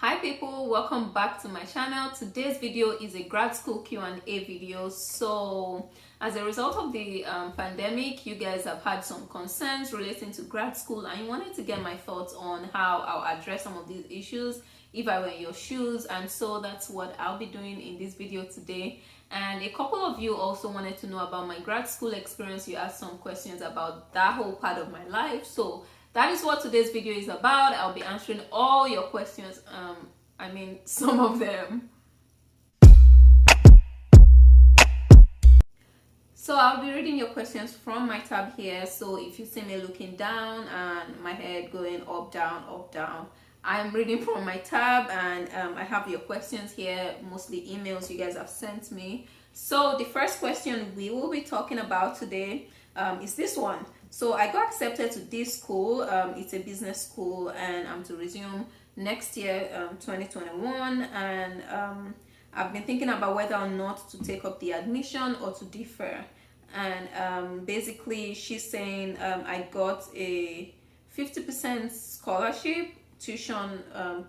Hi people, welcome back to my channel. Today's video is a grad school Q&A video. So as a result of the pandemic, you guys have had some concerns relating to grad school and you wanted to get my thoughts on how I'll address some of these issues if I were in your shoes, and so that's what I'll be doing in this video today. And a couple of you also wanted to know about my grad school experience. You asked some questions about that whole part of my life, so that is what today's video is about. I'll be answering all your questions, some of them. So I'll be reading your questions from my tab here. So if you see me looking down and my head going up, down, I'm reading from my tab, and I have your questions here, mostly emails you guys have sent me. So the first question we will be talking about today is this one. So I got accepted to this school. It's a business school, and I'm to resume next year, 2021. And I've been thinking about whether or not to take up the admission or to defer. And basically, she's saying I got a 50% scholarship, tuition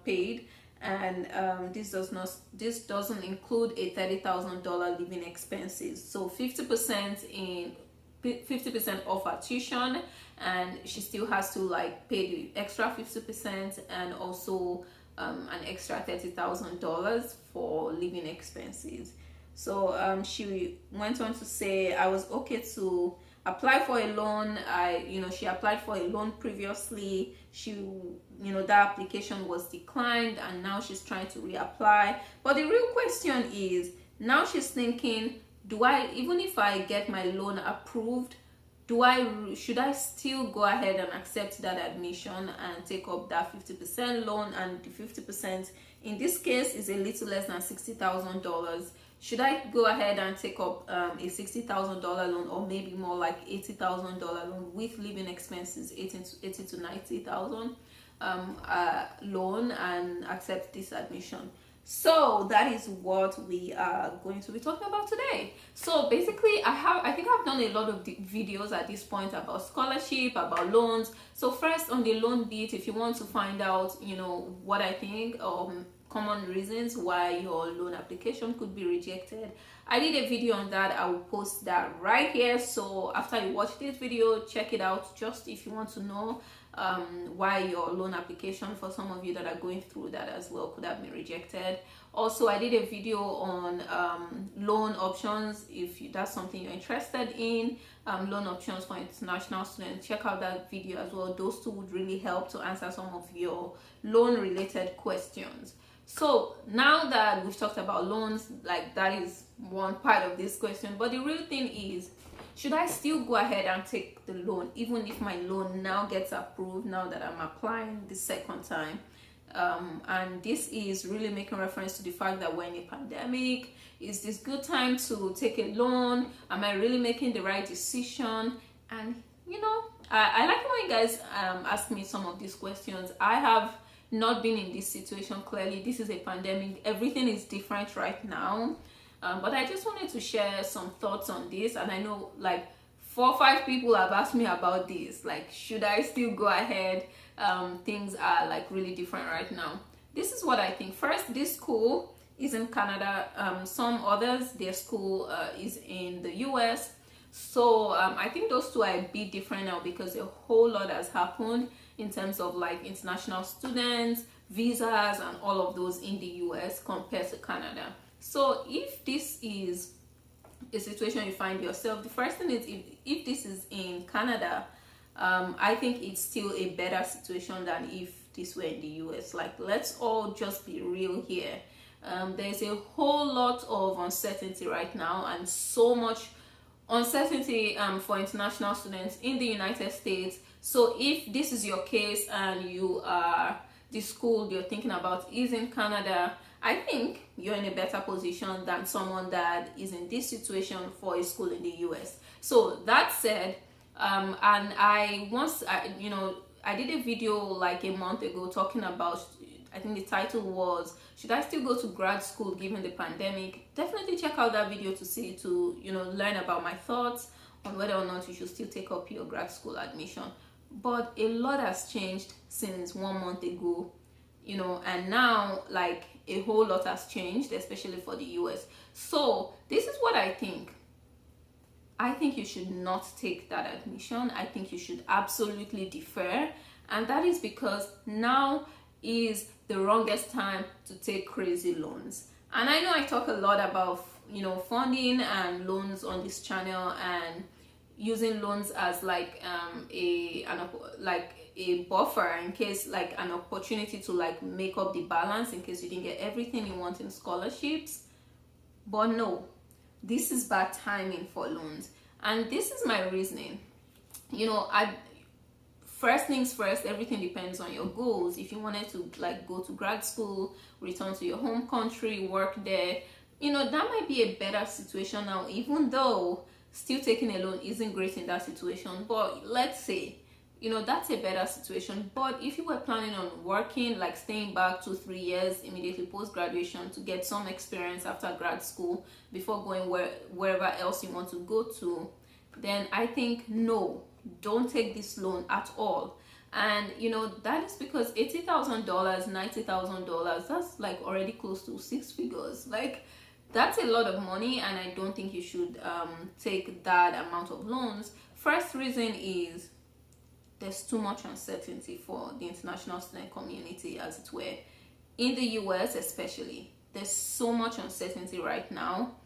paid, and this doesn't include a $30,000 living expenses. So 50% off her tuition, and she still has to pay the extra 50% and also an extra $30,000 for living expenses. So she went on to say I was okay to apply for a loan. She applied for a loan previously. That application was declined, and now she's trying to reapply. But the real question is, now she's thinking, even if I get my loan approved, should I still go ahead and accept that admission and take up that 50% loan? And the 50% in this case is a little less than $60,000. Should I go ahead and take up a $60,000 loan, or maybe more like $80,000 loan with living expenses, $80,000 to $90,000 loan, and accept this admission? So that is what we are going to be talking about today. So basically, I think I've done a lot of videos at this point about scholarship, about loans. So first, on the loan bit, if you want to find out what I think, common reasons why your loan application could be rejected, I did a video on that. I will post that right here. So after you watch this video, check it out, just if you want to know why your loan application, for some of you that are going through that as well, could have been rejected. Also, I did a video on loan options, if that's something you're interested in, loan options for international students. Check out that video as well. Those two would really help to answer some of your loan related questions. So now that we've talked about loans, that is one part of this question, but the real thing is, should I still go ahead and take the loan even if my loan now gets approved, now that I'm applying the second time? And this is really making reference to the fact that we're in a pandemic. Is this good time to take a loan? Am I really making the right decision? And I like when you guys ask me some of these questions. I have not been in this situation. Clearly, this is a pandemic. Everything is different right now. But I just wanted to share some thoughts on this, and I know 4 or 5 people have asked me about this. Should I still go ahead? Things are really different right now. This is what I think. First, this school is in Canada. Some others, their school is in the US. So I think those two are a bit different now, because a whole lot has happened in terms of international students, visas, and all of those in the US compared to Canada. So if this is a situation you find yourself, the first thing is, if this is in Canada, I think it's still a better situation than if this were in the US. Let's all just be real here. There's a whole lot of uncertainty right now, and so much uncertainty for international students in the United States. So if this is your case and the school you're thinking about is in Canada, I think you're in a better position than someone that is in this situation for a school in the US. So that said, and I did a video a month ago talking about, I think the title was, should I still go to grad school given the pandemic? Definitely check out that video to learn about my thoughts on whether or not you should still take up your grad school admission. But a lot has changed since 1 month ago. you know, and now like a whole lot has changed, especially for the US. So this is what I think. I think you should not take that admission. I think you should absolutely defer, and that is because now is the wrongest time to take crazy loans. And I know I talk a lot about, you know, funding and loans on this channel, and using loans as like a buffer in case, like an opportunity to like make up the balance in case you didn't get everything you want in scholarships. But no, this is bad timing for loans, and this is my reasoning. You know, first things first, everything depends on your goals. If you wanted to like go to grad school, return to your home country, work there, you know, that might be a better situation now, even though still taking a loan isn't great in that situation. But let's say, you know, that's a better situation. But if you were planning on working, like staying back 2-3 years immediately post graduation to get some experience after grad school before going wherever else you want to go to, then I think no, don't take this loan at all. And you know, that is because $80,000, $90,000, that's like already close to 6 figures. Like, that's a lot of money, and I don't think you should take that amount of loans. First reason is there's too much uncertainty for the international student community, as it were. In the US especially, there's so much uncertainty right now.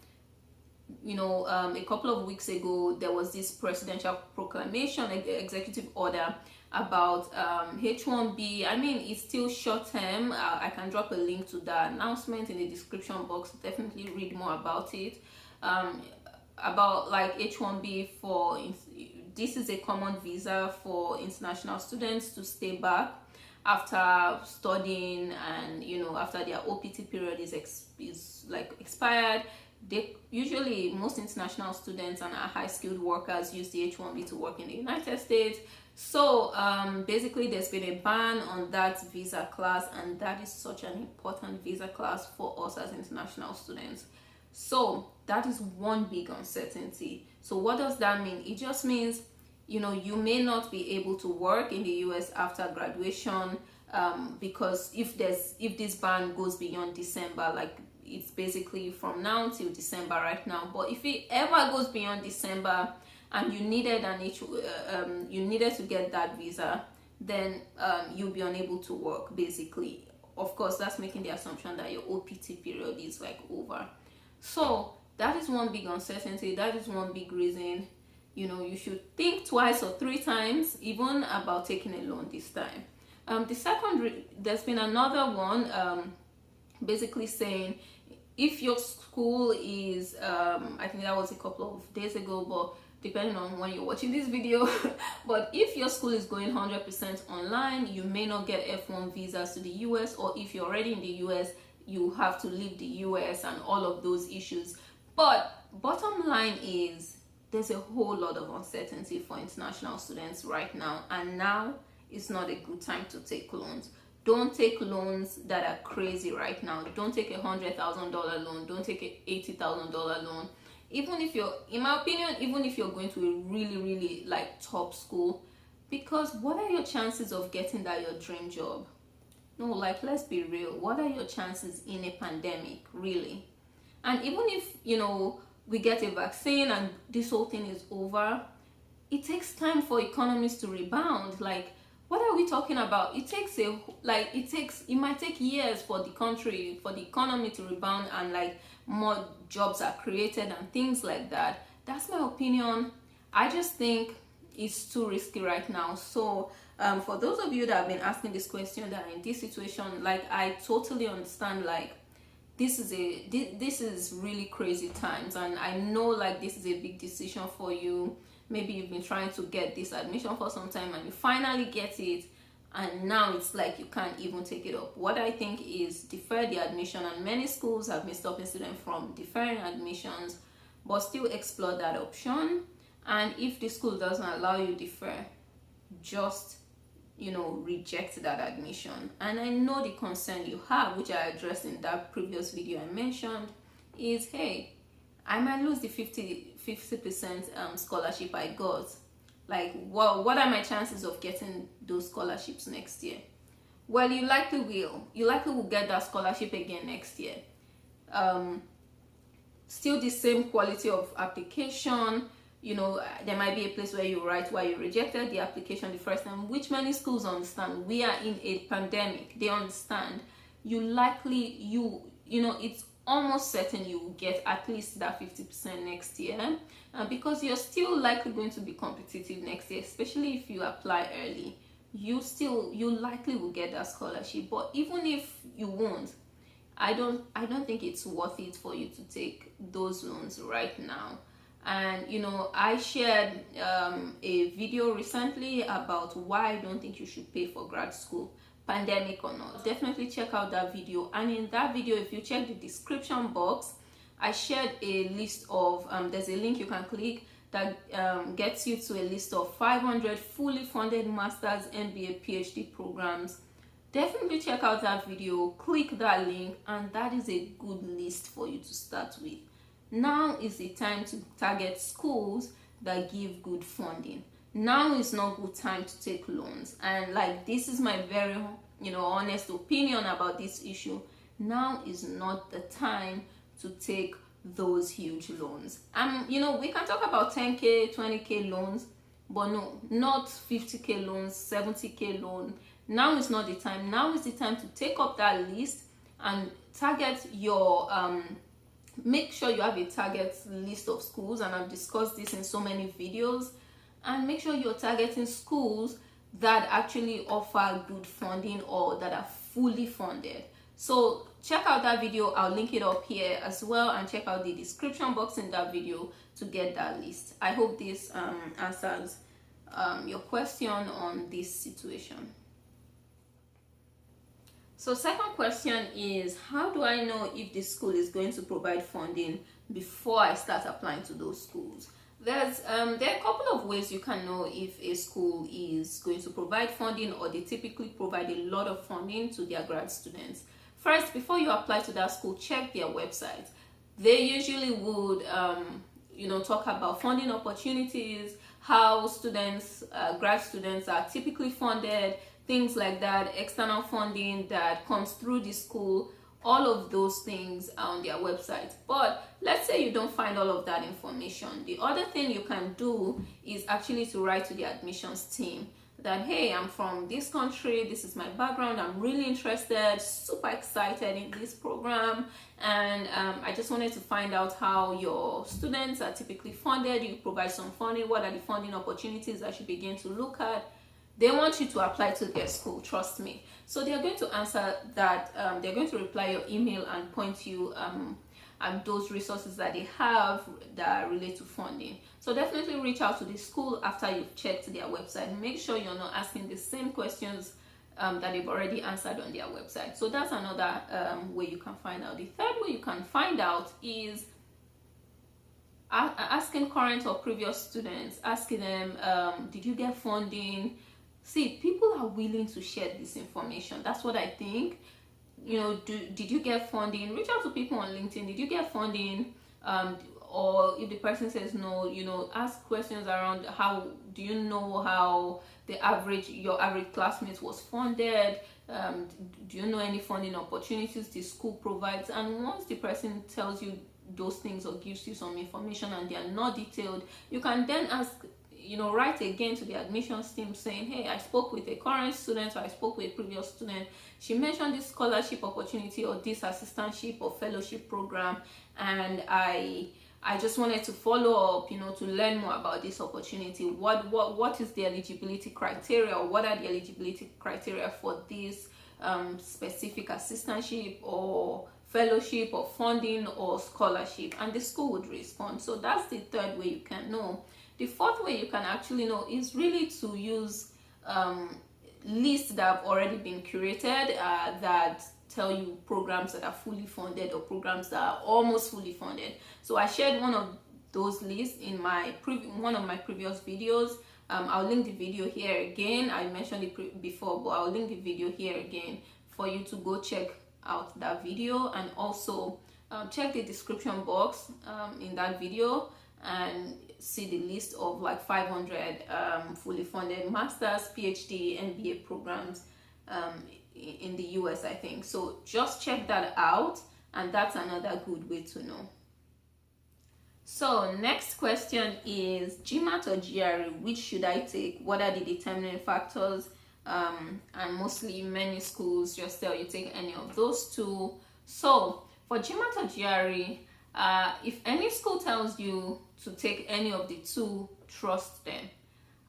You know, a couple of weeks ago, there was this presidential proclamation, executive order about H1B. I mean, it's still short term. I can drop a link to that announcement in the description box. Definitely read more about it. About like H1B for, this is a common visa for international students to stay back after studying, and you know, after their OPT period is like expired. They usually, most international students and high skilled workers use the H1B to work in the United States. So basically there's been a ban on that visa class, and that is such an important visa class for us as international students. So that is one big uncertainty. So what does that mean? It just means, you know, you may not be able to work in the US after graduation, because if this ban goes beyond December, like it's basically from now till December right now. But if it ever goes beyond December and you needed you needed to get that visa, then you'll be unable to work basically. Of course, that's making the assumption that your OPT period is like over. So that is one big uncertainty. That is one big reason, you know, you should think twice or 3 times even about taking a loan this time. The second, there's been another one basically saying, if your school is I think that was a couple of days ago, but depending on when you're watching this video, but if your school is going 100% online, you may not get F1 visas to the US, or if you're already in the US, you have to leave the US and all of those issues. But bottom line is, there's a whole lot of uncertainty for international students right now, and now is not a good time to take loans. Don't take loans that are crazy right now. Don't take $100,000 loan. Don't take an $80,000 loan. Even if you're, in my opinion, even if you're going to a really like top school, because what are your chances of getting that your dream job? No, like, let's be real. What are your chances in a pandemic, really? And even if, you know, we get a vaccine and this whole thing is over, it takes time for economies to rebound. Like, what are we talking about? It takes it might take years for the country, for the economy to rebound, and like more jobs are created and things like that. That's my opinion. I just think it's too risky right now. So for those of you that have been asking this question, that are in this situation, like, I totally understand. Like, this is really crazy times, and I know like this is a big decision for you. Maybe you've been trying to get this admission for some time and you finally get it, and now it's like you can't even take it up. What I think is defer the admission, and many schools have been stopping students from deferring admissions, but still explore that option. And if the school doesn't allow you defer, just, you know, reject that admission. And I know the concern you have, which I addressed in that previous video I mentioned, is, hey, I might lose the 50% scholarship I got. Like, what are my chances of getting those scholarships next year? Well, you likely will. You likely will get that scholarship again next year. Still the same quality of application. You know, there might be a place where you write why you rejected the application the first time, which many schools understand. We are in a pandemic. They understand. You likely, you know, it's almost certain you will get at least that 50% next year, because you're still likely going to be competitive next year, especially if you apply early. You likely will get that scholarship. But even if you won't, I don't think it's worth it for you to take those loans right now. And you know, I shared a video recently about why I don't think you should pay for grad school, pandemic or not. Definitely check out that video. And in that video, if you check the description box, I shared a list of there's a link you can click that gets you to a list of 500 fully funded masters, MBA, PhD programs. Definitely check out that video, click that link, and that is a good list for you to start with. Now is the time to target schools that give good funding. Now is not good time to take loans. And like, this is my very, you know, honest opinion about this issue. Now is not the time to take those huge loans. You know, we can talk about 10k, 20k loans, but no, not 50k loans, 70k loan. Now is not the time. Now is the time to take up that list and target your make sure you have a target list of schools, and I've discussed this in so many videos. And make sure you're targeting schools that actually offer good funding or that are fully funded. So check out that video. I'll link it up here as well, and check out the description box in that video to get that list. I hope this answers your question on this situation. So second question is, how do I know if the school is going to provide funding before I start applying to those schools? There are a couple of ways you can know if a school is going to provide funding, or they typically provide a lot of funding to their grad students. First, before you apply to that school, check their website. They usually would you know, talk about funding opportunities, how students, grad students are typically funded, things like that, external funding that comes through the school. All of those things are on their website. But let's say you don't find all of that information. The other thing you can do is actually to write to the admissions team that, hey, I'm from this country, this is my background, I'm really interested, super excited in this program, and I just wanted to find out how your students are typically funded. You provide some funding. What are the funding opportunities I should begin to look at? They want you to apply to their school, trust me. So they're going to answer that, they're going to reply your email and point you at those resources that they have that relate to funding. So definitely reach out to the school after you've checked their website. Make sure you're not asking the same questions that they've already answered on their website. So that's another way you can find out. The third way you can find out is asking current or previous students, asking them, did you get funding? See, people are willing to share this information. That's what I think. You know, did you get funding? Reach out to people on LinkedIn. Did you get funding? Or if the person says no, you know, ask questions around how do you know how your average classmate was funded? Do you know any funding opportunities the school provides? And once the person tells you those things or gives you some information and they are not detailed, you can then ask, you know, write again to the admissions team saying, hey, I spoke with a current student, or I spoke with a previous student. She mentioned this scholarship opportunity or this assistantship or fellowship program, and I just wanted to follow up, you know, to learn more about this opportunity. What is the eligibility criteria, or what are the eligibility criteria for this specific assistantship or fellowship or funding or scholarship? And the school would respond. So that's the third way you can know. The fourth way you can actually know is really to use lists that have already been curated that tell you programs that are fully funded or programs that are almost fully funded. So I shared one of those lists in my one of my previous videos. I'll link the video here again. I mentioned it before, but I'll link the video here again for you to go check out that video, and also check the description box in that video and see the list of like 500 fully funded masters, PhD, MBA programs in the US, I think. So just check that out, and that's another good way to know. So next question is GMAT or GRE, which should I take? What are the determining factors? And mostly many schools just tell you take any of those two. So for GMAT or GRE, if any school tells you to take any of the two, trust them.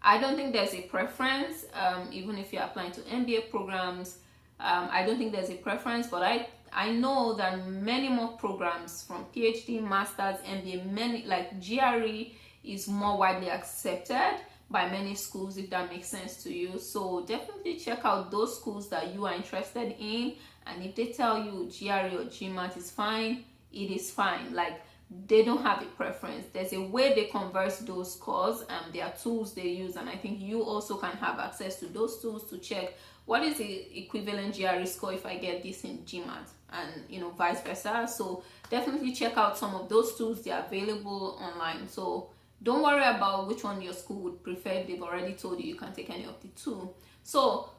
I don't think there's a preference, even if you're applying to MBA programs. I don't think there's a preference, but I know that many more programs from PhD, Masters, MBA, many like GRE is more widely accepted by many schools, if that makes sense to you. So definitely check out those schools that you are interested in, and if they tell you GRE or GMAT is fine, it is fine. Like, they don't have a preference. There's a way they convert those scores, and there are tools they use, and I think you also can have access to those tools to check what is the equivalent GRE score if I get this in GMAT, and vice versa. So definitely check out some of those tools. They're available online, so don't worry about which one your school would prefer if they've already told you can take any of the two. So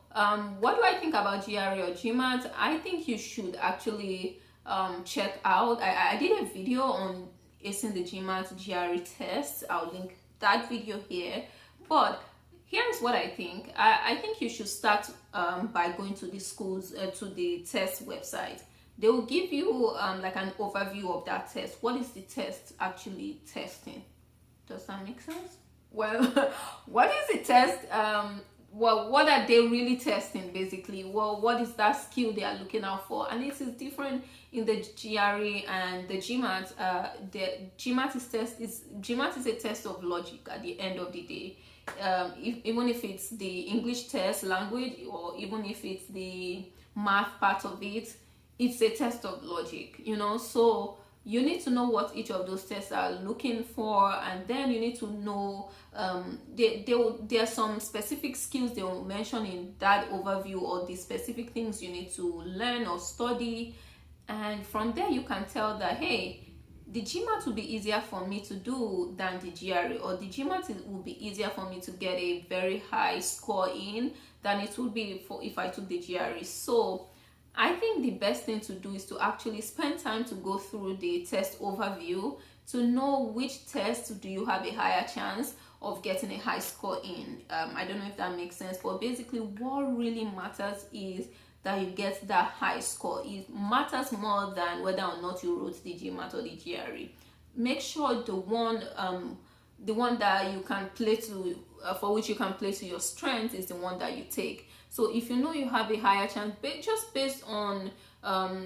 what do I think about GRE or GMAT? I think you should actually check out, I did a video on acing the GMAT GRE test. I'll link that video here, but here's what I think. I think you should start by going to the schools, to the test website. They will give you like an overview of that test. What is the test actually testing? Does that make sense? Well, what is the test? Well, what are they really testing basically? Well, what is that skill they are looking out for? And it is different in the GRE and the GMAT. The GMAT is a test of logic at the end of the day. Even if it's the English test, language, or even if it's the math part of it, it's a test of logic, so you need to know what each of those tests are looking for, and then you need to know there are some specific skills they will mention in that overview, or the specific things you need to learn or study, and from there you can tell that, hey, the GMAT will be easier for me to do than the GRE, or the GMAT will be easier for me to get a very high score in than it would be if I took the GRE. So I think the best thing to do is to actually spend time to go through the test overview to know which test do you have a higher chance of getting a high score in. I don't know if that makes sense, but basically what really matters is that you get that high score. It matters more than whether or not you wrote the GMAT or the GRE. Make sure the one that you can play to, for which you can play to your strength, is the one that you take. So if you know you have a higher chance, just based on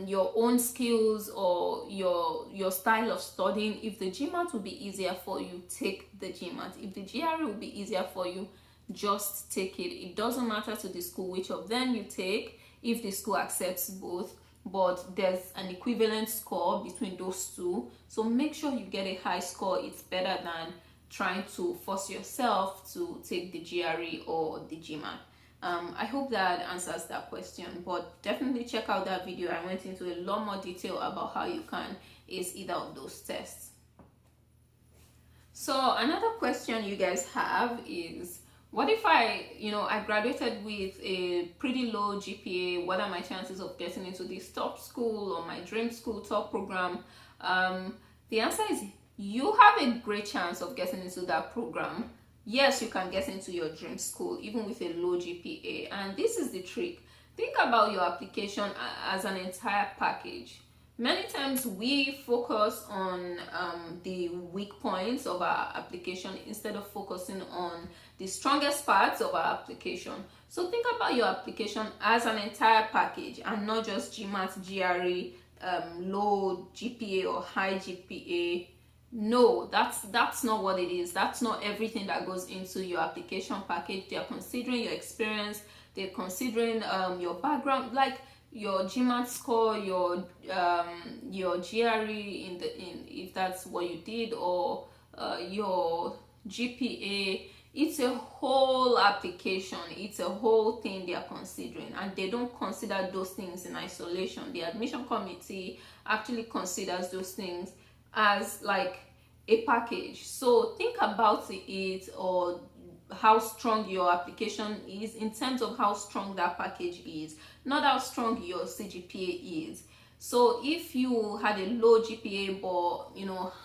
your own skills or your style of studying, if the GMAT will be easier for you, take the GMAT. If the GRE will be easier for you, just take it. It doesn't matter to the school which of them you take, if the school accepts both, but there's an equivalent score between those two. So make sure you get a high score. It's better than trying to force yourself to take the GRE or the GMAT. I hope that answers that question, but definitely check out that video. I went into a lot more detail about how you can ace either of those tests. So another question you guys have is, what if I graduated with a pretty low GPA? What are my chances of getting into this top school or my dream school top program? The answer is you have a great chance of getting into that program. Yes, you can get into your dream school even with a low GPA. And this is the trick. Think about your application as an entire package. Many times we focus on the weak points of our application instead of focusing on the strongest parts of our application. So think about your application as an entire package and not just GMAT, GRE, low GPA or high GPA. No, that's not what it is. That's not everything that goes into your application package. They are considering your experience. They're considering your background, like your GMAT score, your GRE if that's what you did, or your GPA. It's a whole application. It's a whole thing they are considering, and they don't consider those things in isolation. The admission committee actually considers those things as like a package. So think about it, or how strong your application is in terms of how strong that package is, not how strong your CGPA is. So if you had a low GPA but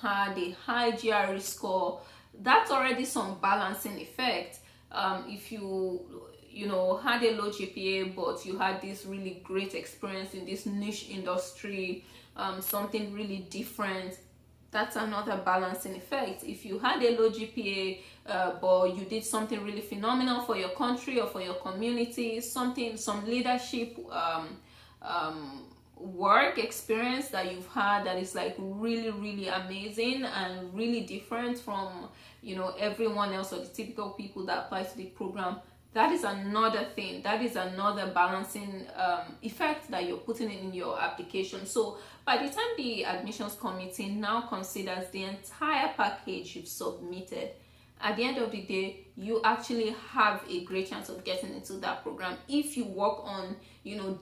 had a high GRE score, that's already some balancing effect. If you had a low GPA but you had this really great experience in this niche industry, something really different, that's another balancing effect. If you had a low GPA but you did something really phenomenal for your country or for your community, some leadership work experience that you've had that is like really, really amazing and really different from everyone else or the typical people that apply to the program, that is another thing, that is another balancing effect that you're putting in your application. So by the time the admissions committee now considers the entire package you've submitted, at the end of the day, you actually have a great chance of getting into that program if you work on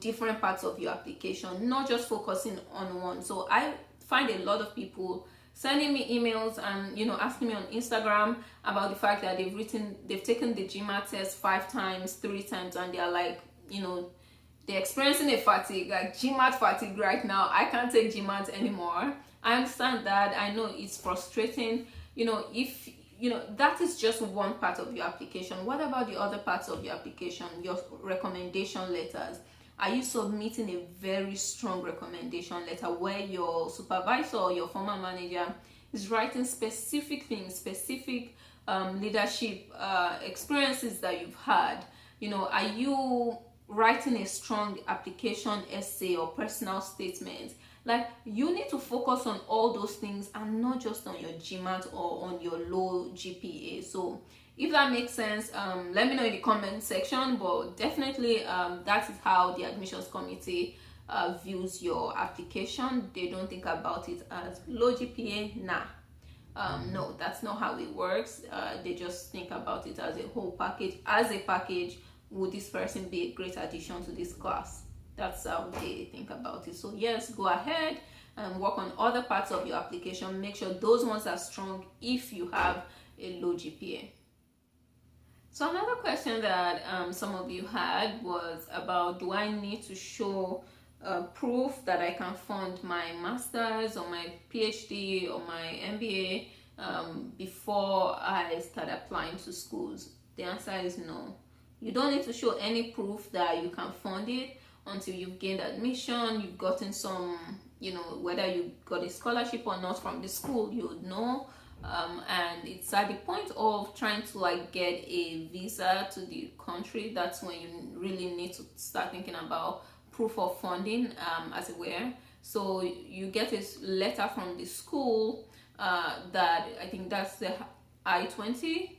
different parts of your application, not just focusing on one. So I find a lot of people sending me emails and asking me on Instagram about the fact that they've taken the GMAT test 5 times, 3 times, and they're like, they're experiencing a fatigue, like GMAT fatigue right now. I can't take GMAT anymore. I understand that. I know it's frustrating. If that is just one part of your application. What about the other parts of your application, your recommendation letters? Are you submitting a very strong recommendation letter where your supervisor or your former manager is writing specific things, specific leadership experiences that you've had? Are you writing a strong application essay or personal statement? Like, you need to focus on all those things and not just on your GMAT or on your low GPA. So if that makes sense, let me know in the comment section, but definitely that is how the admissions committee views your application. They don't think about it as low GPA. No, that's not how it works. They just think about it as a whole package. As a package, would this person be a great addition to this class? That's how they think about it. So yes, go ahead and work on other parts of your application. Make sure those ones are strong if you have a low GPA. So another question that some of you had was about, do I need to show proof that I can fund my master's or my PhD or my MBA before I start applying to schools? The answer is no. You don't need to show any proof that you can fund it until you've gained admission, you've gotten some, whether you got a scholarship or not from the school, you would know. And it's at the point of trying to get a visa to the country, that's when you really need to start thinking about proof of funding, as it were. So you get a letter from the school that, I think that's the I-20.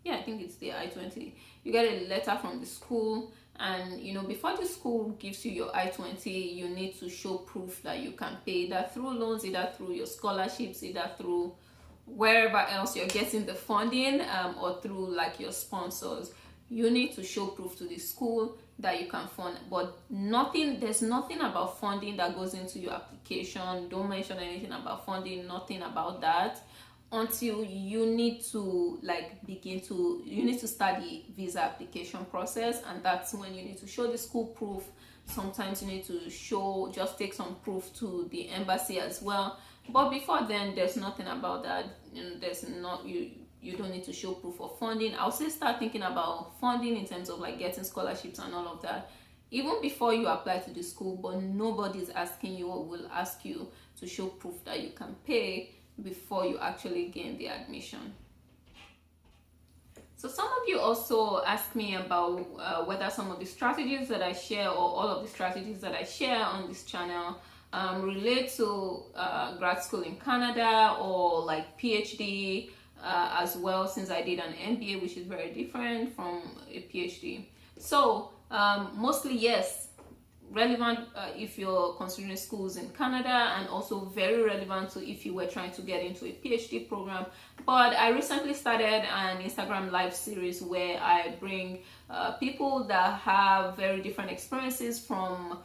Yeah, I think it's the I-20. You get a letter from the school, and before the school gives you your I-20, you need to show proof that you can pay, either through loans, either through your scholarships, either through wherever else you're getting the funding, or through your sponsors. You need to show proof to the school that you can fund. But there's nothing about funding that goes into your application. Don't mention anything about funding, nothing about that, until you need to you need to start the visa application process, and that's when you need to show the school proof. Sometimes you need to just take some proof to the embassy as well. But before then, there's nothing about that. You don't need to show proof of funding. I'll say start thinking about funding in terms of getting scholarships and all of that even before you apply to the school, but nobody's asking you or will ask you to show proof that you can pay before you actually gain the admission. So some of you also ask me about whether some of the strategies that I share or all of the strategies that I share on this channel relate to grad school in Canada or PhD as well, since I did an MBA, which is very different from a PhD. So mostly yes, relevant if you're considering schools in Canada, and also very relevant to if you were trying to get into a PhD program. But I recently started an Instagram live series where I bring people that have very different experiences from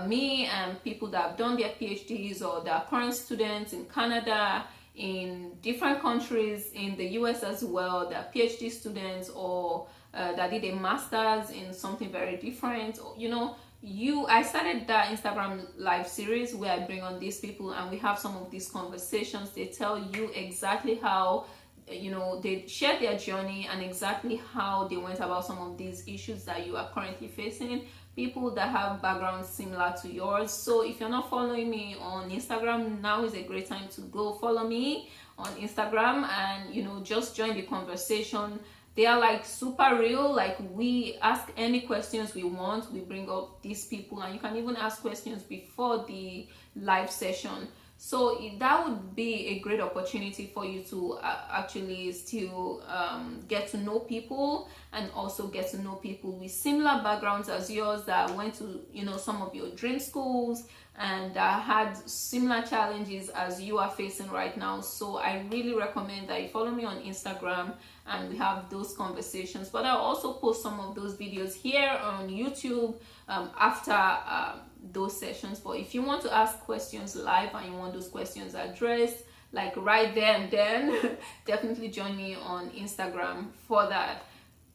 me, and people that have done their PhDs or that are current students in Canada, in different countries in the US as well. They're PhD students or that did a master's in something very different. You know, I started that Instagram live series where I bring on these people and we have some of these conversations. They tell you exactly how, you know, they share their journey and exactly how they went about some of these issues that you are currently facing. People that have backgrounds similar to yours. So if you're not following me on Instagram, now is a great time to go follow me on Instagram and, you know, just join the conversation. They are like super real. Like, we ask any questions we want, we bring up these people, and you can even ask questions before the live session. So that would be a great opportunity for you to actually still get to know people, and also get to know people with similar backgrounds as yours that went to, you know, some of your dream schools and had similar challenges as you are facing right now. So I really recommend that you follow me on Instagram and we have those conversations. But I'll also post some of those videos here on YouTube after those sessions. But if you want to ask questions live and you want those questions addressed like right there and then, definitely join me on Instagram for that.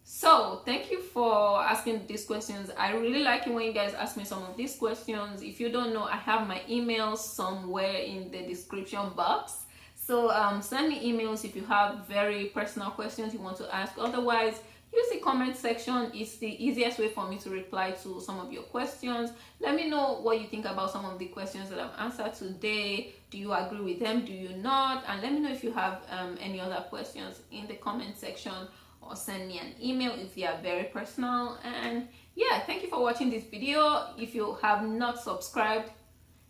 So thank you for asking these questions. I really like it when you guys ask me some of these questions. If you don't know, I have my email somewhere in the description box. So send me emails if you have very personal questions you want to ask. Otherwise, use the comment section. It's the easiest way for me to reply to some of your questions. Let me know what you think about some of the questions that I've answered today. Do you agree with them? Do you not? And let me know if you have any other questions in the comment section, or send me an email if they are very personal. And yeah, thank you for watching this video. If you have not subscribed,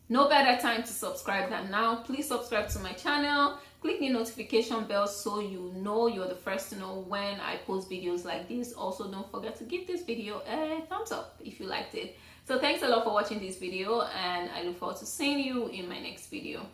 no better time to subscribe than now. Please subscribe to my channel, click the notification bell so you know you're the first to know when I post videos like this. Also, don't forget to give this video a thumbs up if you liked it. So thanks a lot for watching this video, and I look forward to seeing you in my next video.